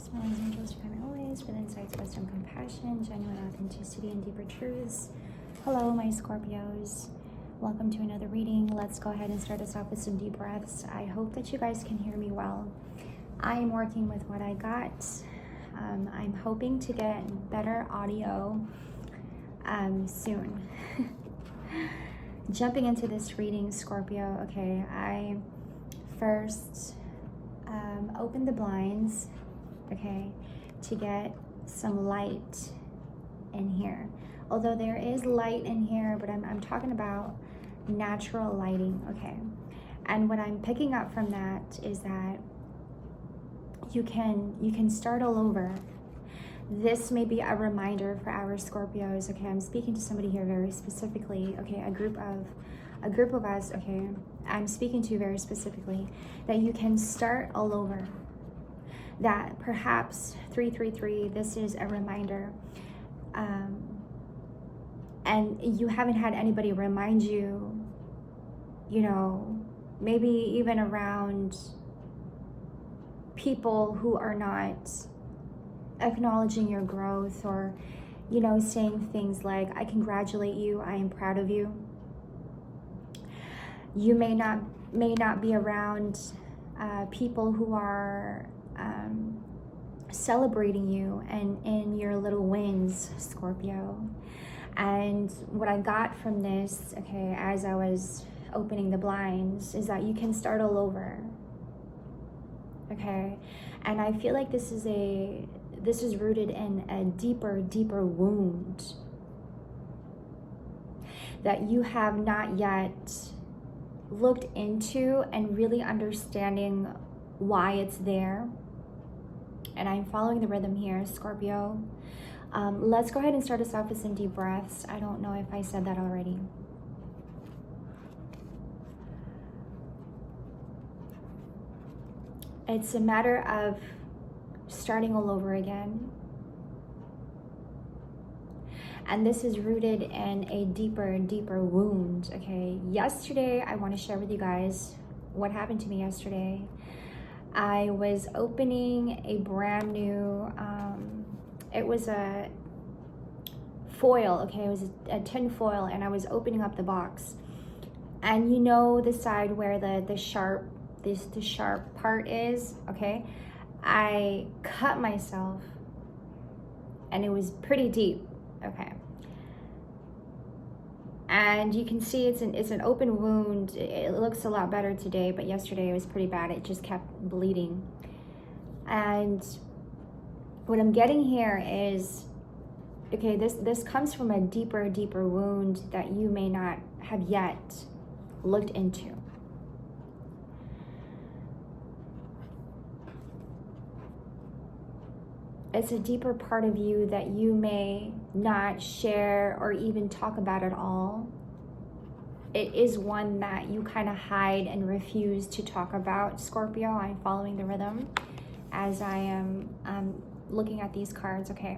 Smiling angels, divine always, with insights, wisdom, compassion, genuine authenticity, and deeper truths. Hello, my Scorpios. Welcome to another reading. Let's go ahead and start us off with some deep breaths. I hope that you guys can hear me well. I am working with what I got. I'm hoping to get better audio soon. Jumping into this reading, Scorpio. Okay, I first opened the blinds, okay, to get some light in here. Although there is light in here, but I'm talking about natural lighting, okay? And what I'm picking up from that is that you can start all over. This may be a reminder for our Scorpios, okay? I'm speaking to somebody here very specifically, okay? A group of us, okay? I'm speaking to very specifically that you can start all over. That perhaps 333, this is a reminder. And you haven't had anybody remind you, you know, maybe even around people who are not acknowledging your growth, or, you know, saying things like, I congratulate you, I am proud of you. You may not be around people who are celebrating you and in your little wins, Scorpio. And what I got from this, okay, as I was opening the blinds, is that you can start all over, okay? And I feel like this is rooted in a deeper wound that you have not yet looked into and really understanding why it's there. And I'm following the rhythm here, Scorpio. Let's go ahead and start us off with some deep breaths. I don't know if I said that already. It's a matter of starting all over again. And this is rooted in a deeper wound, okay? Yesterday, I want to share with you guys what happened to me yesterday. I was opening a brand new, it was a foil, okay? It was a tin foil, and I was opening up the box. And you know the side where the sharp part is, okay? I cut myself, and it was pretty deep, okay? And you can see it's an open wound. It looks a lot better today, but yesterday it was pretty bad. It just kept bleeding. And what I'm getting here is, okay, this comes from a deeper wound that you may not have yet looked into. It's a deeper part of you that you may not share or even talk about at all. It is one that you kind of hide and refuse to talk about, Scorpio. I'm following the rhythm as I am looking at these cards, okay?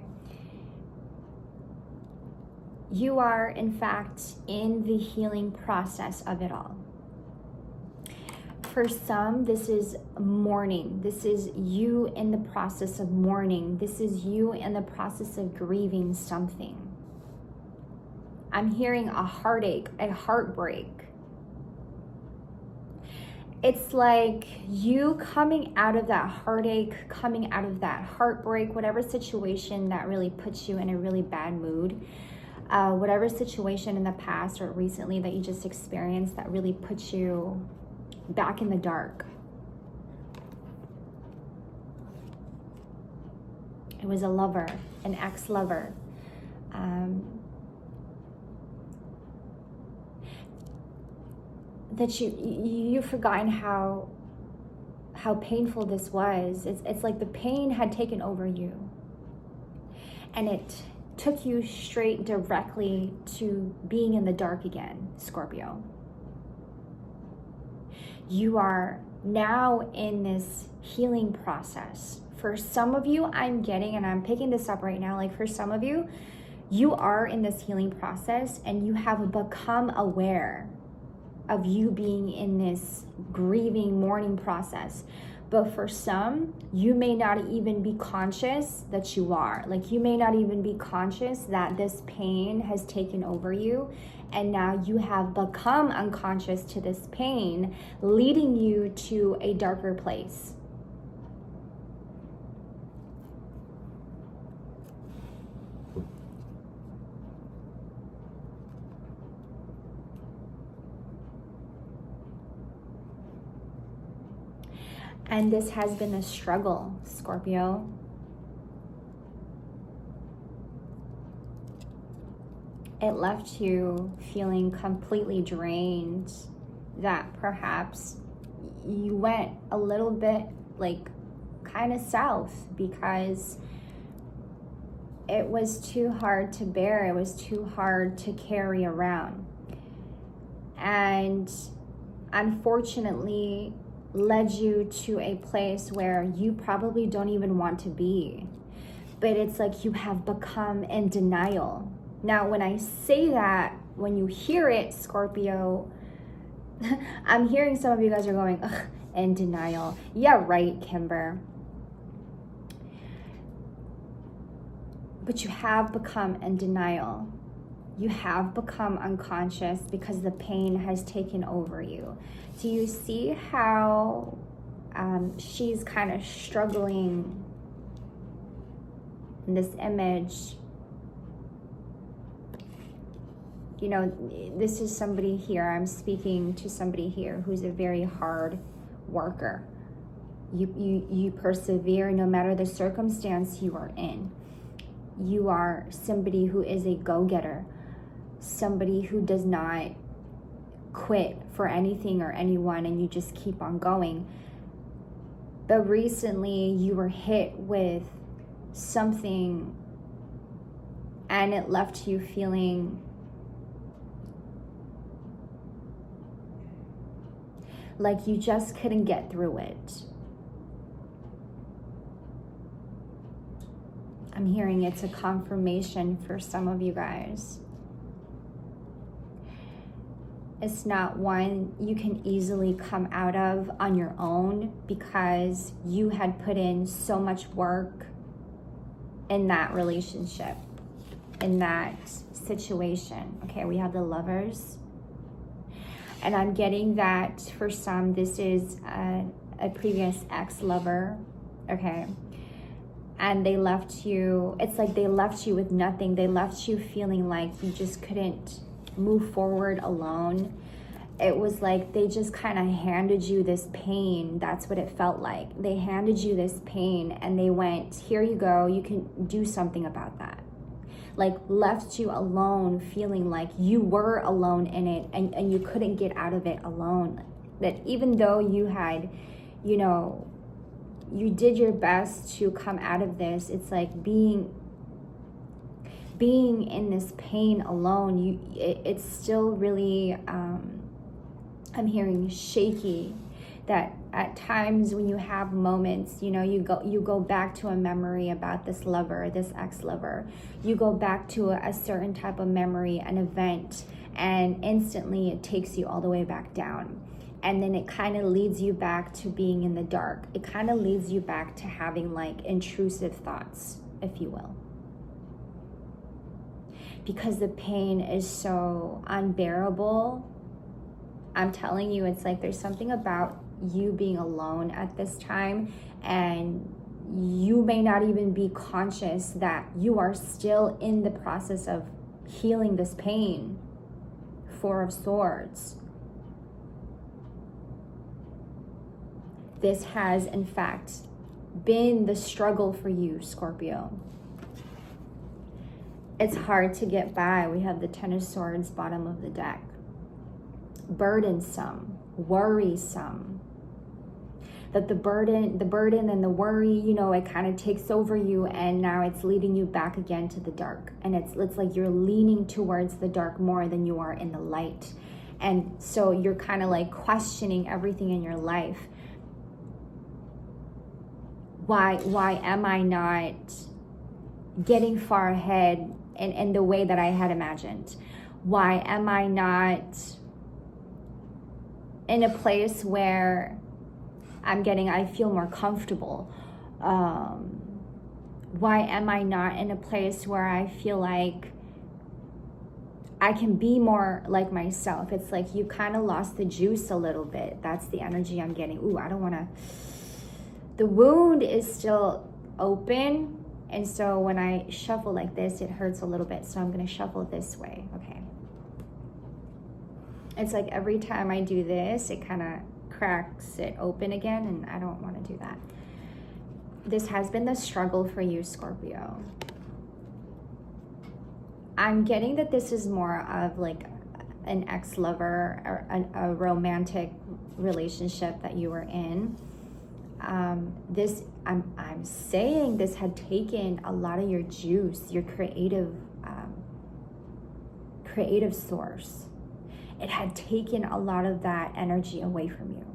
You are, in fact, in the healing process of it all. For some, this is mourning. This is you in the process of mourning. This is you in the process of grieving something. I'm hearing a heartache, a heartbreak. It's like you coming out of that heartache, coming out of that heartbreak, whatever situation that really puts you in a really bad mood, whatever situation in the past or recently that you just experienced that really puts you back in the dark. It was a lover, an ex-lover. That you've forgotten how painful this was. It's like the pain had taken over you, and it took you straight directly to being in the dark again, Scorpio. You are now in this healing process. For some of you, I'm getting, and I'm picking this up right now, like for some of you, you are in this healing process and you have become aware of you being in this grieving, mourning process. But for some, you may not even be conscious that you are. Like, you may not even be conscious that this pain has taken over you, and now you have become unconscious to this pain, leading you to a darker place. And this has been a struggle, Scorpio. It left you feeling completely drained, that perhaps you went a little bit like kind of south because it was too hard to bear. It was too hard to carry around. And unfortunately, led you to a place where you probably don't even want to be. But it's like you have become in denial. Now, when I say that, when you hear it, Scorpio, I'm hearing some of you guys are going, ugh, in denial. Yeah, right, Kimber. But you have become in denial. You have become unconscious because the pain has taken over you. Do you see how she's kind of struggling in this image? You know, this is somebody here. I'm speaking to somebody here who's a very hard worker. You persevere no matter the circumstance you are in. You are somebody who is a go-getter. Somebody who does not quit for anything or anyone, and you just keep on going. But recently you were hit with something and it left you feeling like you just couldn't get through it. I'm hearing it's a confirmation for some of you guys. It's not one you can easily come out of on your own because you had put in so much work in that relationship, in that situation. Okay, we have the Lovers. And I'm getting that for some, this is a previous ex-lover, okay? And they left you, it's like they left you with nothing. They left you feeling like you just couldn't move forward alone. It was like they just kind of handed you this pain. That's what it felt like. They handed you this pain and they went, here you go, you can do something about that. Like left you alone, feeling like you were alone in it and you couldn't get out of it alone. That even though you had, you know, you did your best to come out of this, it's like being in this pain alone, it's still really, I'm hearing shaky. That at times when you have moments, you know, you go back to a memory about this lover, this ex-lover. You go back to a certain type of memory, an event, and instantly it takes you all the way back down. And then it kind of leads you back to being in the dark. It kind of leads you back to having like intrusive thoughts, if you will. Because the pain is so unbearable. I'm telling you, it's like there's something about you being alone at this time, and you may not even be conscious that you are still in the process of healing this pain. Four of Swords. This has, in fact, been the struggle for you, Scorpio. It's hard to get by. We have the Ten of Swords, bottom of the deck. Burdensome, worrisome. That the burden and the worry, you know, it kind of takes over you, and now it's leading you back again to the dark. And it's like you're leaning towards the dark more than you are in the light. And so you're kind of like questioning everything in your life. Why am I not getting far ahead in the way that I had imagined? Why am I not in a place where I feel more comfortable. Why am I not in a place where I feel like I can be more like myself? It's like you kind of lost the juice a little bit. That's the energy I'm getting. Ooh, I don't want to. The wound is still open. And so when I shuffle like this, it hurts a little bit. So I'm going to shuffle this way. Okay. It's like every time I do this, it kind of cracks it open again. And I don't want to do that. This has been the struggle for you, Scorpio. I'm getting that this is more of like an ex-lover or a romantic relationship that you were in. I'm saying this had taken a lot of your juice, your creative source. It had taken a lot of that energy away from you.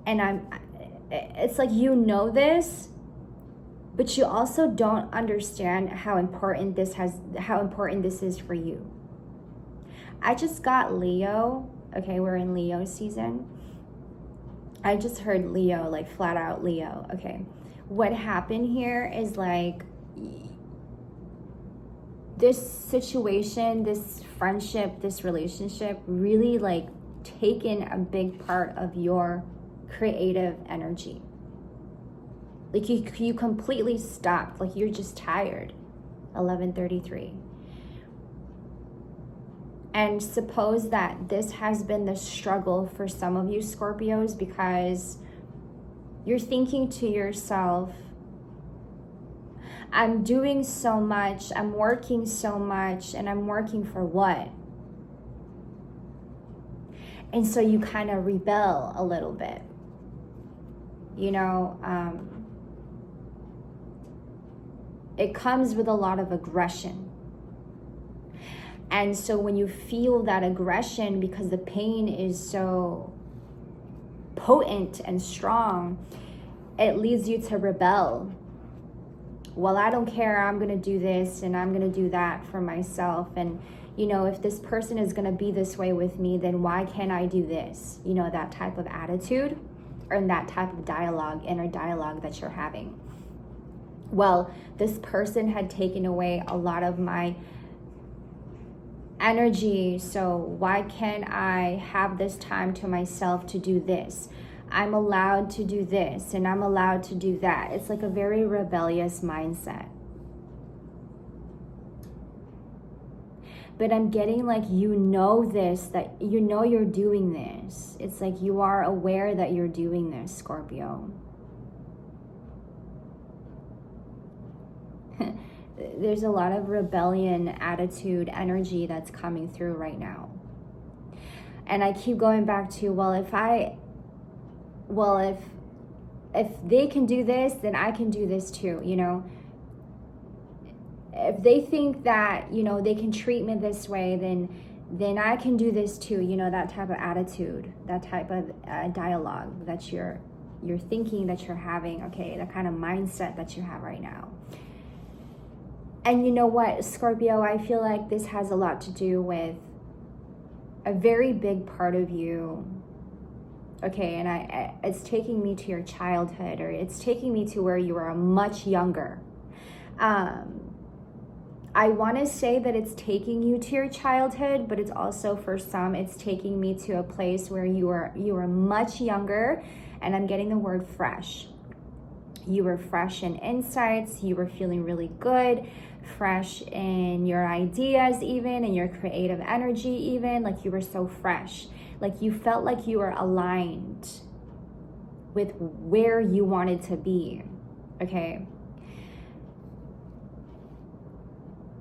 And it's like, you know this, but you also don't understand how important this is for you. I just got Leo. Okay, we're in Leo season. I just heard Leo, like flat out Leo. Okay, what happened here is like this situation, this friendship, this relationship really like taken a big part of your creative energy. Like you completely stopped, like you're just tired. 11:33. And suppose that this has been the struggle for some of you Scorpios, because you're thinking to yourself, I'm doing so much, I'm working so much, and I'm working for what? And so you kind of rebel a little bit. You know, it comes with a lot of aggression. And so when you feel that aggression, because the pain is so potent and strong, it leads you to rebel. Well, I don't care, I'm going to do this and I'm going to do that for myself. And, you know, if this person is going to be this way with me, then why can't I do this? You know, that type of attitude or that type of dialogue, inner dialogue that you're having. Well, this person had taken away a lot of my energy, so why can't I have this time to myself to do this? I'm allowed to do this and I'm allowed to do that. It's like a very rebellious mindset. But I'm getting like, you know this, that you know you're doing this. It's like you are aware that you're doing this, Scorpio. There's a lot of rebellion, attitude, energy that's coming through right now. And I keep going back to, if they can do this, then I can do this too, you know. If they think that, you know, they can treat me this way, then I can do this too, you know, that type of attitude, that type of dialogue that you're thinking, that you're having, okay, the kind of mindset that you have right now. And you know what, Scorpio, I feel like this has a lot to do with a very big part of you. Okay, and it's taking me to your childhood, or it's taking me to where you were much younger. I want to say that it's taking you to your childhood, but it's also, for some, it's taking me to a place where you were much younger, and I'm getting the word fresh. You were fresh in insights, you were feeling really good, fresh in your ideas even, and your creative energy even, like you were so fresh. Like you felt like you were aligned with where you wanted to be, okay?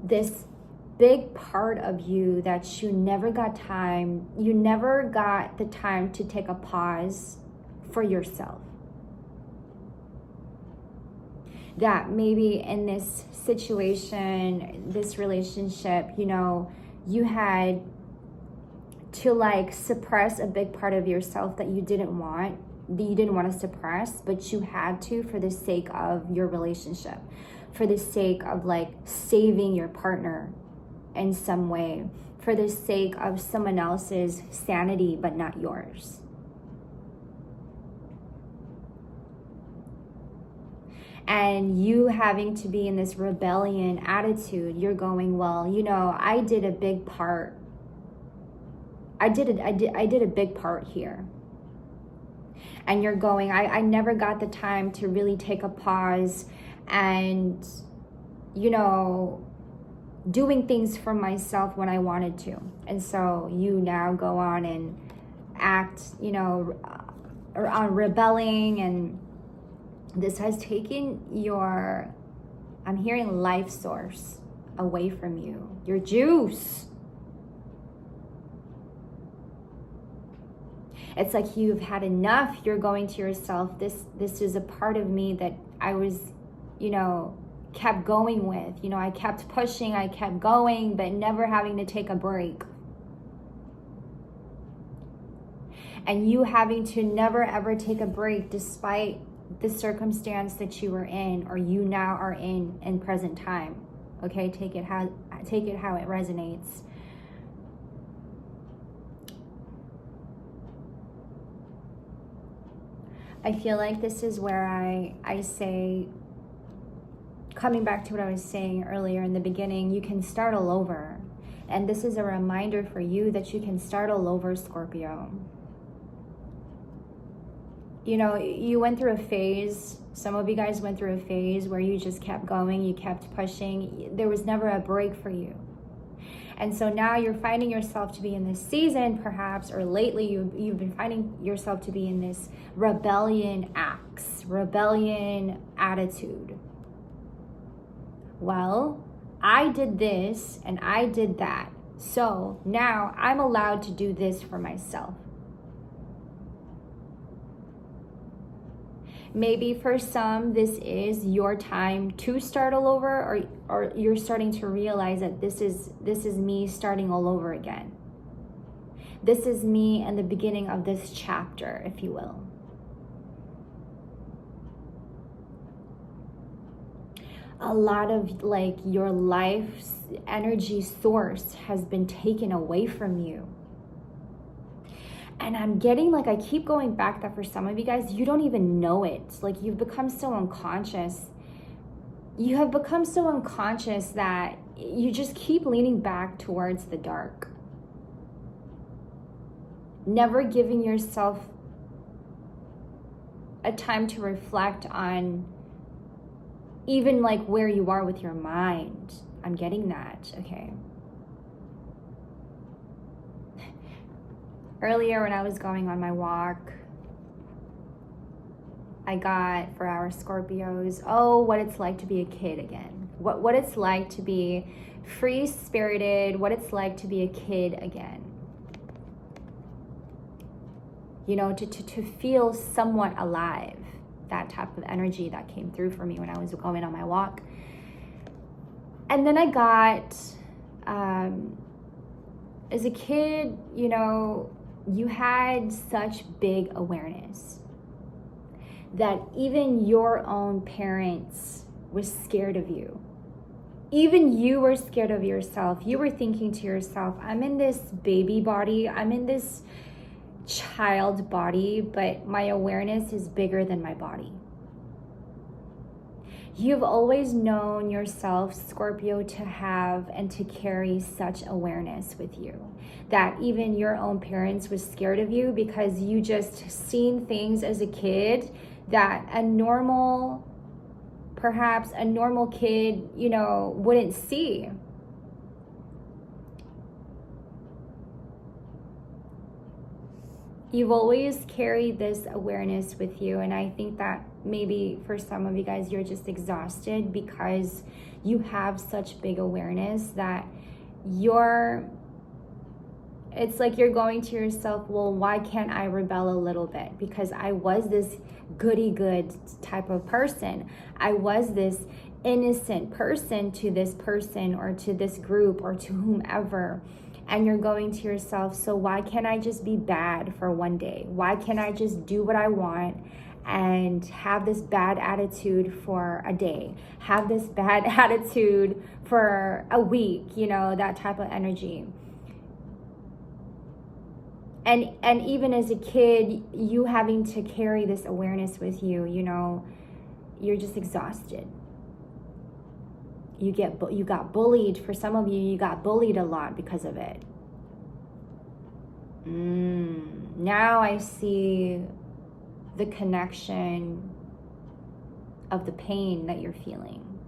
This big part of you that you never got the time to take a pause for yourself. That maybe in this situation, this relationship, you know, you had to like suppress a big part of yourself that you didn't want to suppress, but you had to for the sake of your relationship, for the sake of like saving your partner in some way, for the sake of someone else's sanity, but not yours. and you having to be in this rebellion attitude. You're going, well, you know, I did a big part. I did a big part here. And you're going, I never got the time to really take a pause and, you know, doing things for myself when I wanted to. And so you now go on and act, you know, or on rebelling, and this has taken your, I'm hearing, life source away from you, your juice. It's like you've had enough. You're going to yourself, this is a part of me that I was, you know, kept going with. You know, I kept pushing, I kept going, but never having to take a break. And you having to never ever take a break despite the circumstance that you were in, or you now are in present time. Okay, take it how it resonates. I feel like this is where I say, coming back to what I was saying earlier in the beginning, you can start all over. And this is a reminder for you that you can start all over, Scorpio. You know, you went through a phase, some of you guys went through a phase where you just kept going, you kept pushing. There was never a break for you. And so now you're finding yourself to be in this season, perhaps, or lately you've been finding yourself to be in this rebellion attitude. Well, I did this and I did that. So now I'm allowed to do this for myself. Maybe for some, this is your time to start all over, or you're starting to realize that this is me starting all over again. This is me and the beginning of this chapter, if you will. A lot of like your life's energy source has been taken away from you. And I'm getting, like, I keep going back that for some of you guys, you don't even know it. Like, you've become so unconscious. You have become so unconscious that you just keep leaning back towards the dark. Never giving yourself a time to reflect on even like where you are with your mind. I'm getting that, okay. Earlier when I was going on my walk, I got, for our Scorpios, what it's like to be a kid again. What it's like to be free-spirited, what it's like to be a kid again. You know, to feel somewhat alive. That type of energy that came through for me when I was going on my walk. And then I got, as a kid, you know, you had such big awareness that even your own parents were scared of you. Even you were scared of yourself. You were thinking to yourself, I'm in this baby body, I'm in this child body, but my awareness is bigger than my body. You've always known yourself, Scorpio, to have and to carry such awareness with you that even your own parents was scared of you because you just seen things as a kid that perhaps a normal kid, you know, wouldn't see. You've always carried this awareness with you, and I think that maybe for some of you guys, you're just exhausted because you have such big awareness that it's like you're going to yourself, well, why can't I rebel a little bit? Because I was this goody-good type of person. I was this innocent person to this person or to this group or to whomever. And you're going to yourself, so why can't I just be bad for one day? Why can't I just do what I want and have this bad attitude for a day? Have this bad attitude for a week, you know, that type of energy. And even as a kid, you having to carry this awareness with you, you know, you're just exhausted. You got bullied. For some of you, you got bullied a lot because of it. Now I see the connection of the pain that you're feeling.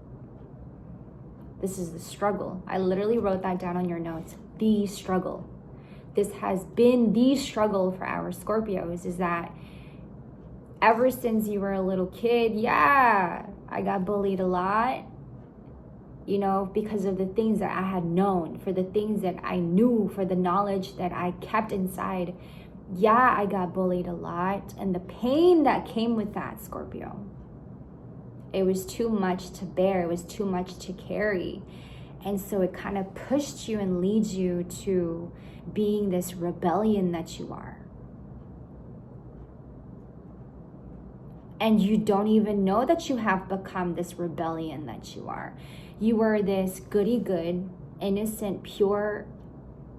This is the struggle. I literally wrote that down on your notes. The struggle. This has been the struggle for our Scorpios, is that ever since you were a little kid, yeah, I got bullied a lot, you know, because of the things that I had known, for the things that I knew, for the knowledge that I kept inside. Yeah, I got bullied a lot. And the pain that came with that, Scorpio, it was too much to bear. It was too much to carry. And so it kind of pushed you and leads you to being this rebellion that you are. And you don't even know that you have become this rebellion that you are. You were this goody-good, innocent, pure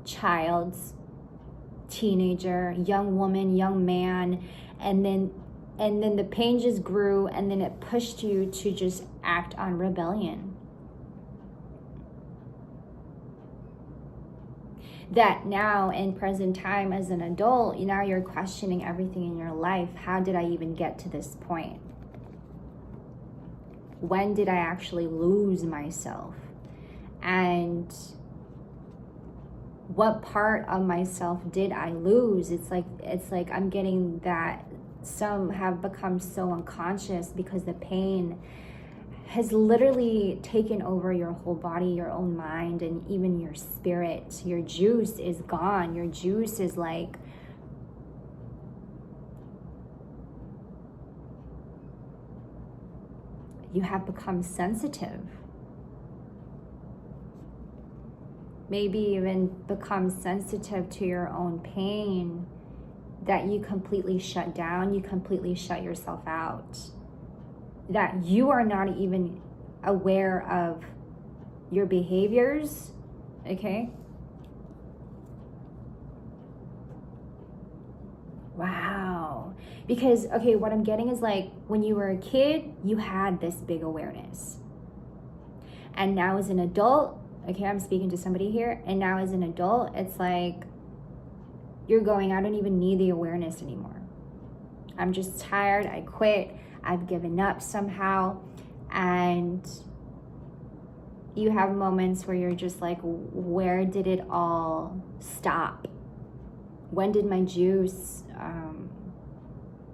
child, teenager, young woman, young man, and then the pain just grew, and then it pushed you to just act on rebellion. That now in present time as an adult, now you're questioning everything in your life. How did I even get to this point? When did I actually lose myself? And what part of myself did I lose? It's like I'm getting that some have become so unconscious because the pain has literally taken over your whole body, your own mind, and even your spirit. Your juice is gone. Your juice is like, you have become sensitive. Maybe even become sensitive to your own pain, that you completely shut down, you completely shut yourself out. That you are not even aware of your behaviors, okay? Wow. Because, okay, what I'm getting is like, when you were a kid, you had this big awareness. And now as an adult, okay, I'm speaking to somebody here, and now as an adult, it's like, you're going, I don't even need the awareness anymore. I'm just tired, I quit, I've given up somehow. And you have moments where you're just like, where did it all stop? When did my juice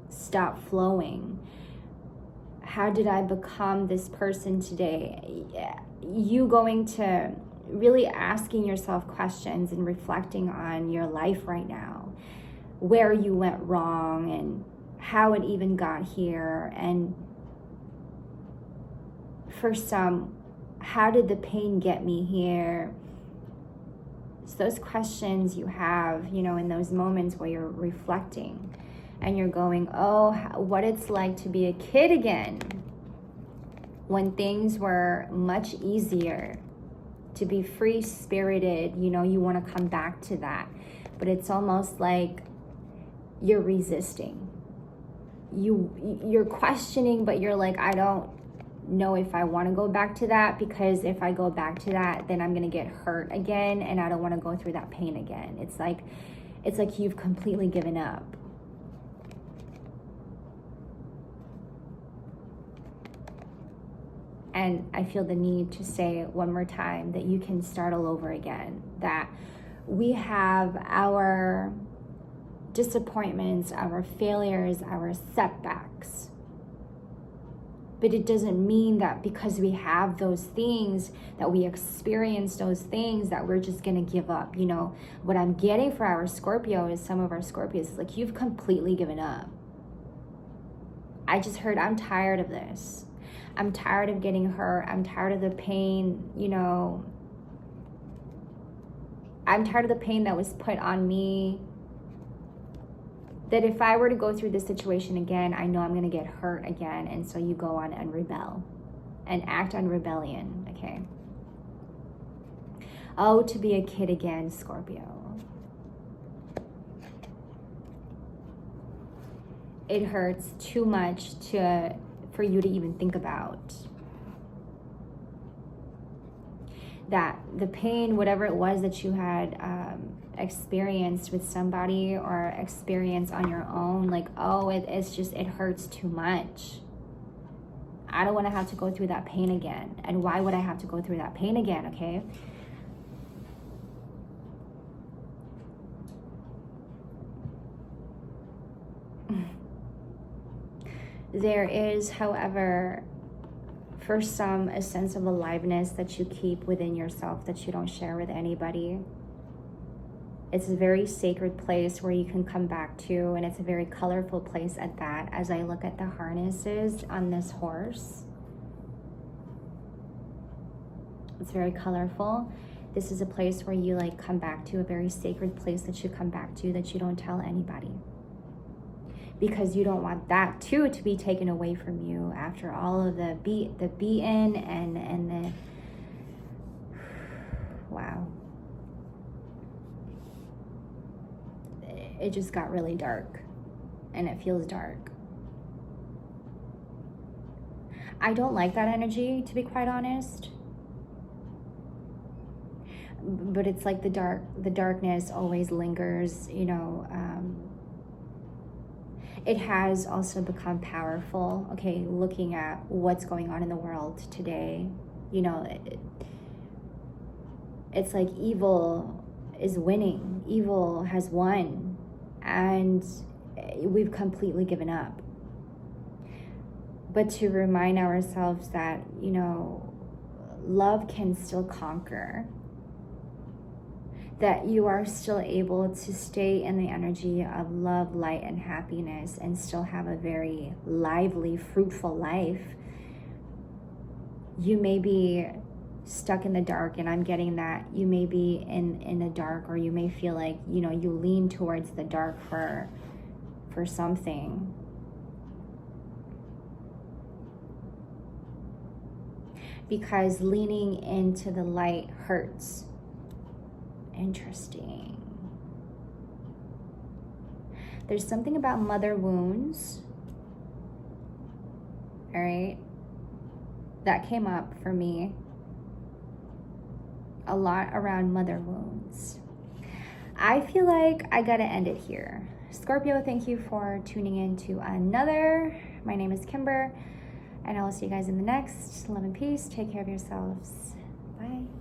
stop flowing? How did I become this person today? You going to really asking yourself questions and reflecting on your life right now, where you went wrong and how it even got here. And for some, how did the pain get me here? So those questions you have, in those moments where you're reflecting and you're going, oh, what it's like to be a kid again, when things were much easier, to be free-spirited, you want to come back to that. But it's almost like you're resisting. You're questioning, but you're like, I don't know if I want to go back to that, because if I go back to that, then I'm going to get hurt again, and I don't want to go through that pain again. It's like you've completely given up. And I feel the need to say it one more time, that you can start all over again, that we have our disappointments, our failures, our setbacks. But it doesn't mean that because we have those things, that we experience those things, that we're just going to give up. What I'm getting for our Scorpio is, some of our Scorpios, is like, you've completely given up. I just heard, I'm tired of this. I'm tired of getting hurt. I'm tired of the pain, I'm tired of the pain that was put on me. That if I were to go through this situation again, I know I'm going to get hurt again. And so you go on and rebel and act on rebellion, okay? Oh, to be a kid again, Scorpio. It hurts too much for you to even think about. That the pain, whatever it was that you had experienced with somebody or experienced on your own, like, oh, it's just, it hurts too much. I don't want to have to go through that pain again. And why would I have to go through that pain again, okay? There is, however, for some, a sense of aliveness that you keep within yourself that you don't share with anybody. It's a very sacred place where you can come back to, and it's a very colorful place at that. As I look at the harnesses on this horse, it's very colorful. This is a place where you like come back to, a very sacred place that you come back to that you don't tell anybody. Because you don't want that too to be taken away from you after all of the beaten and the, wow. It just got really dark, and it feels dark. I don't like that energy, to be quite honest. But it's like the darkness always lingers, you know. It has also become powerful, okay, looking at what's going on in the world today. You know, it's like evil is winning. Evil has won, and we've completely given up. But to remind ourselves that, you know, love can still conquer. That you are still able to stay in the energy of love, light, and happiness and still have a very lively, fruitful life. You may be stuck in the dark, and I'm getting that. You may be in the dark, or you may feel like, you know, you lean towards the dark for something. Because leaning into the light hurts. Interesting. There's something about mother wounds, all right, that came up for me a lot around mother wounds. I feel like I gotta end it here. Scorpio, thank you for tuning in to another. My name is Kimber, and I will see you guys in the next. Love and peace. Take care of yourselves. Bye.